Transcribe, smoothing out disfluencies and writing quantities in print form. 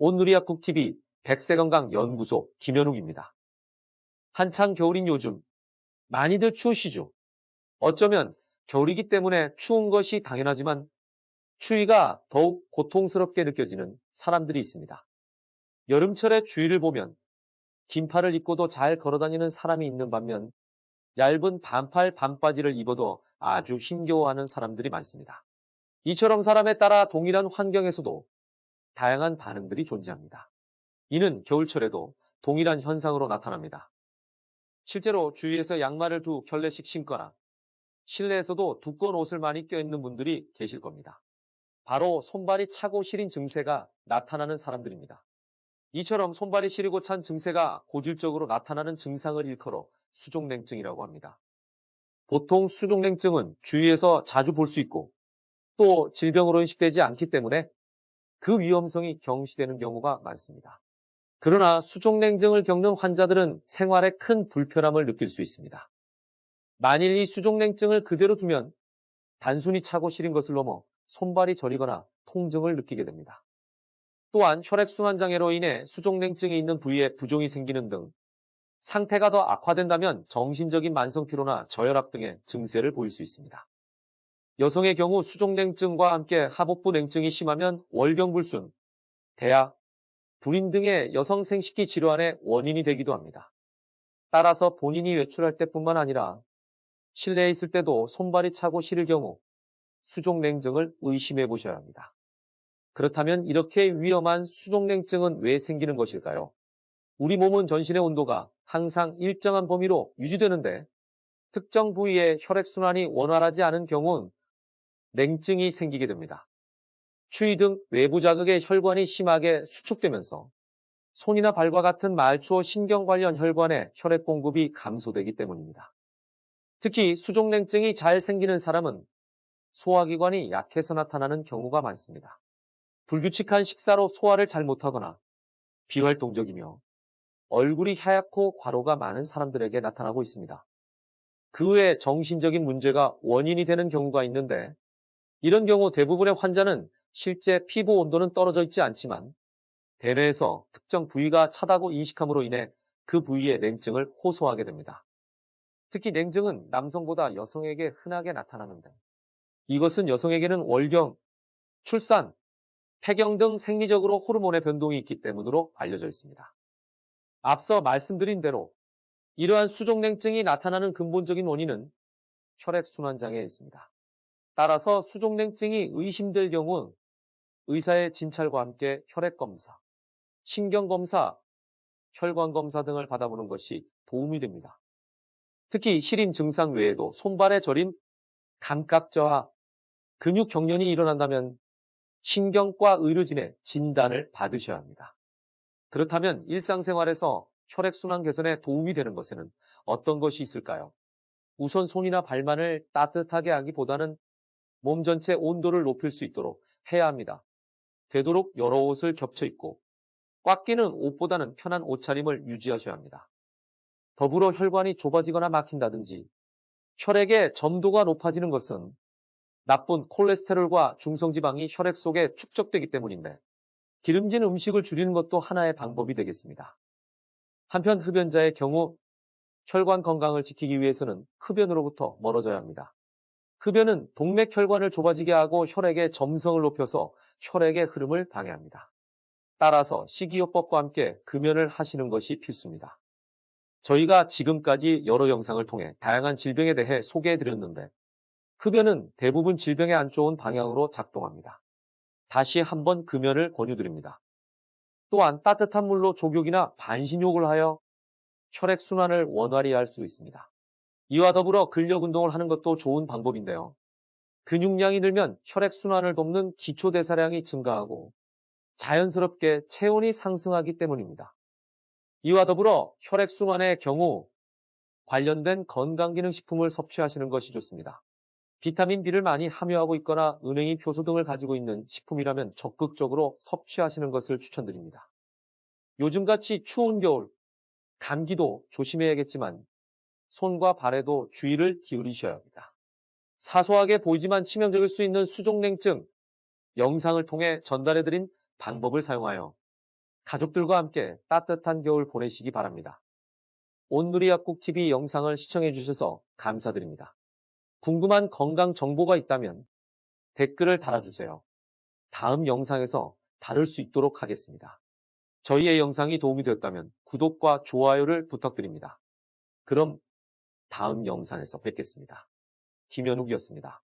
온누리약국TV 백세건강연구소 김현욱입니다. 한창 겨울인 요즘 많이들 추우시죠? 어쩌면 겨울이기 때문에 추운 것이 당연하지만 추위가 더욱 고통스럽게 느껴지는 사람들이 있습니다. 여름철에 추위를 보면 긴팔을 입고도 잘 걸어다니는 사람이 있는 반면 얇은 반팔 반바지를 입어도 아주 힘겨워하는 사람들이 많습니다. 이처럼 사람에 따라 동일한 환경에서도 다양한 반응들이 존재합니다. 이는 겨울철에도 동일한 현상으로 나타납니다. 실제로 주위에서 양말을 두 켤레씩 신거나 실내에서도 두꺼운 옷을 많이 껴입는 분들이 계실 겁니다. 바로 손발이 차고 시린 증세가 나타나는 사람들입니다. 이처럼 손발이 시리고 찬 증세가 고질적으로 나타나는 증상을 일컬어 수족냉증이라고 합니다. 보통 수족냉증은 주위에서 자주 볼 수 있고 또 질병으로 인식되지 않기 때문에 그 위험성이 경시되는 경우가 많습니다. 그러나 수족냉증을 겪는 환자들은 생활에 큰 불편함을 느낄 수 있습니다. 만일 이 수족냉증을 그대로 두면 단순히 차고 시린 것을 넘어 손발이 저리거나 통증을 느끼게 됩니다. 또한 혈액순환 장애로 인해 수족냉증이 있는 부위에 부종이 생기는 등 상태가 더 악화된다면 정신적인 만성 피로나 저혈압 등의 증세를 보일 수 있습니다. 여성의 경우 수족냉증과 함께 하복부 냉증이 심하면 월경불순, 대야, 불임 등의 여성 생식기 질환의 원인이 되기도 합니다. 따라서 본인이 외출할 때뿐만 아니라 실내에 있을 때도 손발이 차고 시릴 경우 수족냉증을 의심해 보셔야 합니다. 그렇다면 이렇게 위험한 수족냉증은 왜 생기는 것일까요? 우리 몸은 전신의 온도가 항상 일정한 범위로 유지되는데 특정 부위의 혈액순환이 원활하지 않은 경우는 냉증이 생기게 됩니다. 추위 등 외부 자극에 혈관이 심하게 수축되면서 손이나 발과 같은 말초 신경 관련 혈관에 혈액 공급이 감소되기 때문입니다. 특히 수족냉증이 잘 생기는 사람은 소화기관이 약해서 나타나는 경우가 많습니다. 불규칙한 식사로 소화를 잘 못하거나 비활동적이며 얼굴이 하얗고 과로가 많은 사람들에게 나타나고 있습니다. 그 외에 정신적인 문제가 원인이 되는 경우가 있는데 이런 경우 대부분의 환자는 실제 피부 온도는 떨어져 있지 않지만 대뇌에서 특정 부위가 차다고 인식함으로 인해 그 부위의 냉증을 호소하게 됩니다. 특히 냉증은 남성보다 여성에게 흔하게 나타나는데 이것은 여성에게는 월경, 출산, 폐경 등 생리적으로 호르몬의 변동이 있기 때문으로 알려져 있습니다. 앞서 말씀드린 대로 이러한 수족냉증이 나타나는 근본적인 원인은 혈액순환 장애에 있습니다. 따라서 수족냉증이 의심될 경우 의사의 진찰과 함께 혈액검사, 신경검사, 혈관검사 등을 받아보는 것이 도움이 됩니다. 특히 시림 증상 외에도 손발의 저림, 감각 저하, 근육 경련이 일어난다면 신경과 의료진의 진단을 받으셔야 합니다. 그렇다면 일상생활에서 혈액순환 개선에 도움이 되는 것에는 어떤 것이 있을까요? 우선 손이나 발만을 따뜻하게 하기보다는 몸 전체 온도를 높일 수 있도록 해야 합니다. 되도록 여러 옷을 겹쳐 입고 꽉 끼는 옷보다는 편한 옷차림을 유지하셔야 합니다. 더불어 혈관이 좁아지거나 막힌다든지 혈액의 점도가 높아지는 것은 나쁜 콜레스테롤과 중성지방이 혈액 속에 축적되기 때문인데 기름진 음식을 줄이는 것도 하나의 방법이 되겠습니다. 한편 흡연자의 경우 혈관 건강을 지키기 위해서는 흡연으로부터 멀어져야 합니다. 흡연은 동맥혈관을 좁아지게 하고 혈액의 점성을 높여서 혈액의 흐름을 방해합니다. 따라서 식이요법과 함께 금연을 하시는 것이 필수입니다. 저희가 지금까지 여러 영상을 통해 다양한 질병에 대해 소개해드렸는데 흡연은 대부분 질병에 안 좋은 방향으로 작동합니다. 다시 한번 금연을 권유드립니다. 또한 따뜻한 물로 족욕이나 반신욕을 하여 혈액순환을 원활히 할 수 있습니다. 이와 더불어 근력 운동을 하는 것도 좋은 방법인데요. 근육량이 늘면 혈액순환을 돕는 기초대사량이 증가하고 자연스럽게 체온이 상승하기 때문입니다. 이와 더불어 혈액순환의 경우 관련된 건강기능식품을 섭취하시는 것이 좋습니다. 비타민 B를 많이 함유하고 있거나 은행이 효소 등을 가지고 있는 식품이라면 적극적으로 섭취하시는 것을 추천드립니다. 요즘같이 추운 겨울, 감기도 조심해야겠지만 손과 발에도 주의를 기울이셔야 합니다. 사소하게 보이지만 치명적일 수 있는 수족냉증, 영상을 통해 전달해드린 방법을 사용하여 가족들과 함께 따뜻한 겨울 보내시기 바랍니다. 온누리 약국TV 영상을 시청해주셔서 감사드립니다. 궁금한 건강 정보가 있다면 댓글을 달아주세요. 다음 영상에서 다룰 수 있도록 하겠습니다. 저희의 영상이 도움이 되었다면 구독과 좋아요를 부탁드립니다. 그럼 다음 영상에서 뵙겠습니다. 김현욱이었습니다.